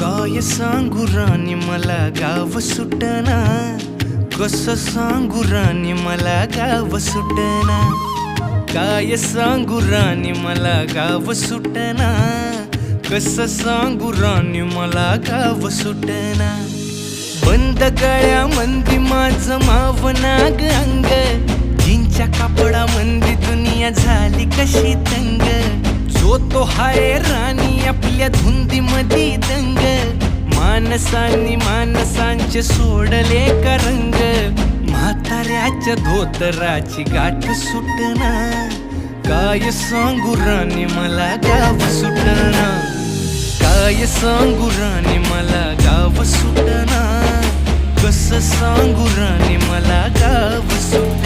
काय सांगू राणी मला गाव सुटना, कसं सांगू राणी मला गाव सुटना. काय सांगू राणी मला गाव सुटना, कसं सांगू राणी मला गाव सुटना. बंद गळ्यामंदी माझं मावनाग अंग, जीनच्या कापडामंदी दुनिया झाली कशी तंग. जो तो हाय राणी आपल्या धुंदीमधी दंग, माणसांनी माणसांचे सोडले का रंग. म्हाताऱ्याच्या धोतराची गाठ सुटना, काय सांगू राणी मला गाव सुटना. काय सांगू राणी मला गाव सुटना, कसं सांगू राणी मला गाव सुटना.